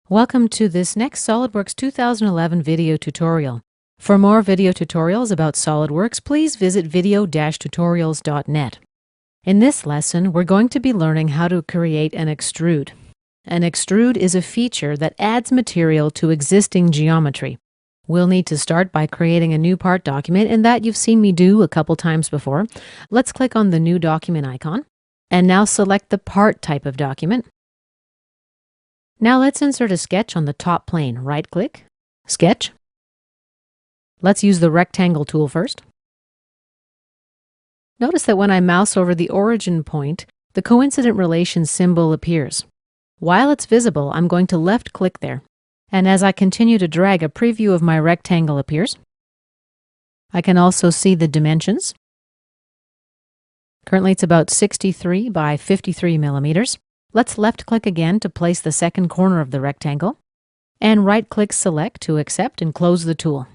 Welcome to this next SolidWorks 2011 video tutorial. For more video tutorials about SolidWorks, please visit video-tutorials.net. In this lesson, we're going to be learning how to create an extrude. An extrude is a feature that adds material to existing geometry. We'll need to start by creating a new part document, and that you've seen me do a couple times before. Let's click on the new document icon, and now select the part type of document. Now let's insert a sketch on the top plane. Right-click, Sketch. Let's use the rectangle tool first. Notice that when I mouse over the origin point, the coincident relation symbol appears. While it's visible, I'm going to left-click there. And as I continue to drag, a preview of my rectangle appears. I can also see the dimensions. Currently it's about 63 by 53 millimeters. Let's left-click again to place the second corner of the rectangle, and right-click Select to accept and close the tool.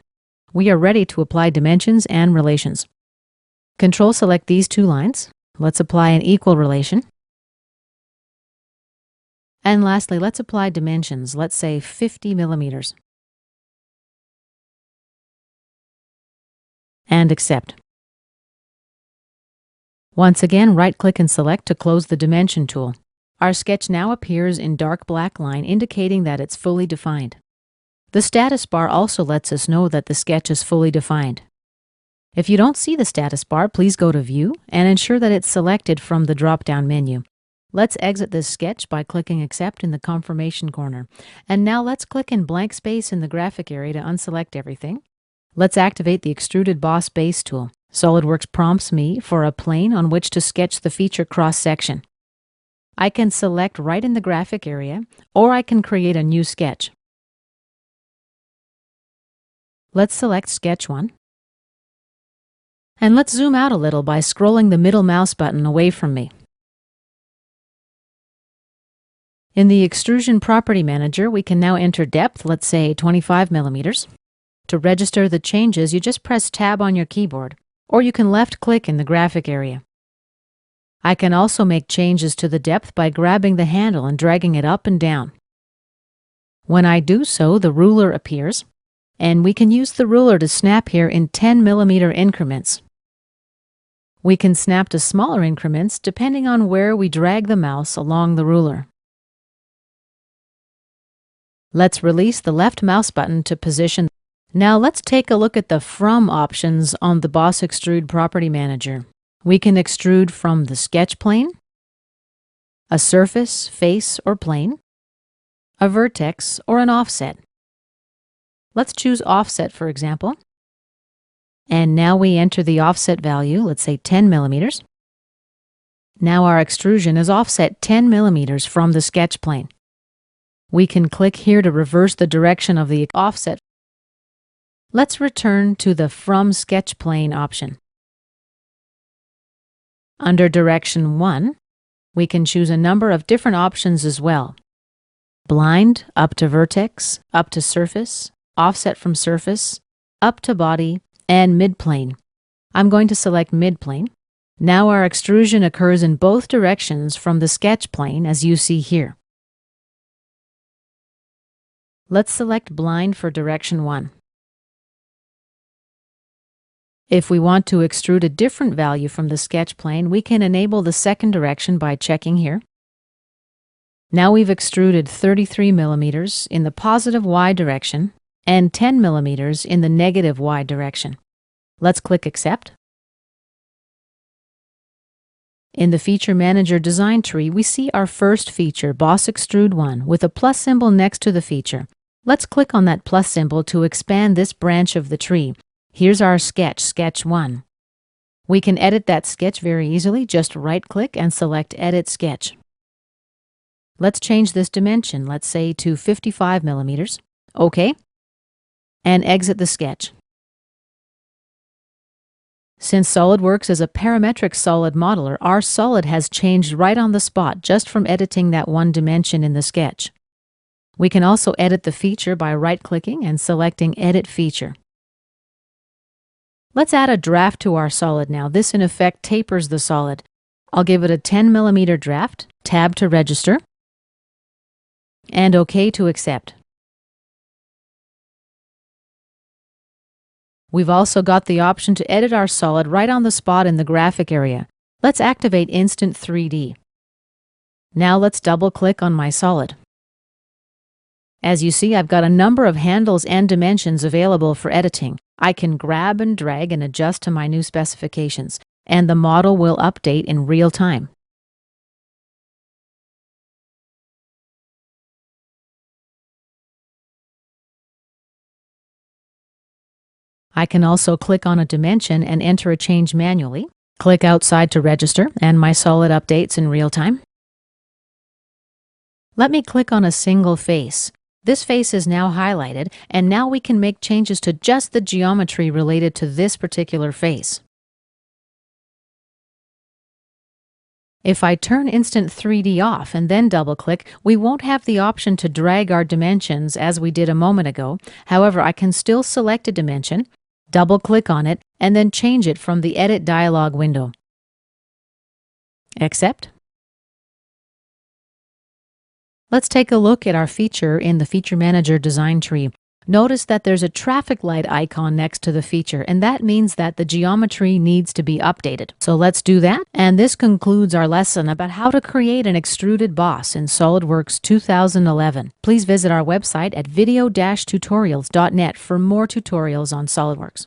We are ready to apply dimensions and relations. Control-select these two lines. Let's apply an equal relation. And lastly, let's apply dimensions. Let's say 50 millimeters. And accept. Once again, right-click and select to close the dimension tool. Our sketch now appears in dark black line, indicating that it's fully defined. The status bar also lets us know that the sketch is fully defined. If you don't see the status bar, please go to View and ensure that it's selected from the drop-down menu. Let's exit this sketch by clicking Accept in the confirmation corner. And now let's click in blank space in the graphic area to unselect everything. Let's activate the Extruded Boss Base tool. SolidWorks prompts me for a plane on which to sketch the feature cross-section. I can select right in the graphic area, or I can create a new sketch. Let's select Sketch 1. And let's zoom out a little by scrolling the middle mouse button away from me. In the Extrusion Property Manager, we can now enter depth, let's say 25 millimeters. To register the changes, you just press Tab on your keyboard, or you can left-click in the graphic area. I can also make changes to the depth by grabbing the handle and dragging it up and down. When I do so, the ruler appears, and we can use the ruler to snap here in 10 millimeter increments. We can snap to smaller increments depending on where we drag the mouse along the ruler. Let's release the left mouse button to position. Now let's take a look at the From options on the Boss Extrude Property Manager. We can extrude from the sketch plane, a surface, face, or plane, a vertex, or an offset. Let's choose offset, for example. And now we enter the offset value, let's say 10 millimeters. Now our extrusion is offset 10 millimeters from the sketch plane. We can click here to reverse the direction of the offset. Let's return to the From Sketch Plane option. Under Direction 1, we can choose a number of different options as well. Blind, up to vertex, up to surface, offset from surface, up to body, and midplane. I'm going to select midplane. Now our extrusion occurs in both directions from the sketch plane, as you see here. Let's select Blind for Direction 1. If we want to extrude a different value from the sketch plane, we can enable the second direction by checking here. Now we've extruded 33 millimeters in the positive Y direction and 10 millimeters in the negative Y direction. Let's click Accept. In the Feature Manager design tree, we see our first feature, Boss Extrude 1, with a plus symbol next to the feature. Let's click on that plus symbol to expand this branch of the tree. Here's our sketch, Sketch 1. We can edit that sketch very easily. Just right-click and select Edit Sketch. Let's change this dimension, let's say to 55 millimeters. OK. And exit the sketch. Since SolidWorks is a parametric solid modeler, our solid has changed right on the spot just from editing that one dimension in the sketch. We can also edit the feature by right-clicking and selecting Edit Feature. Let's add a draft to our solid now. This in effect tapers the solid. I'll give it a 10 millimeter draft, tab to register. and OK to accept. We've also got the option to edit our solid right on the spot in the graphic area. Let's activate Instant 3D. Now let's double-click on my solid. As you see, I've got a number of handles and dimensions available for editing. I can grab and drag and adjust to my new specifications, and the model will update in real time. I can also click on a dimension and enter a change manually. Click outside to register, and my solid updates in real time. Let me click on a single face. This face is now highlighted, and now we can make changes to just the geometry related to this particular face. If I turn Instant 3D off and then double-click, we won't have the option to drag our dimensions as we did a moment ago. However, I can still select a dimension, double-click on it, and then change it from the Edit dialog window. Accept. Let's take a look at our feature in the Feature Manager design tree. Notice that there's a traffic light icon next to the feature, and that means that the geometry needs to be updated. So let's do that, and this concludes our lesson about how to create an extruded boss in SolidWorks 2011. Please visit our website at video-tutorials.net for more tutorials on SolidWorks.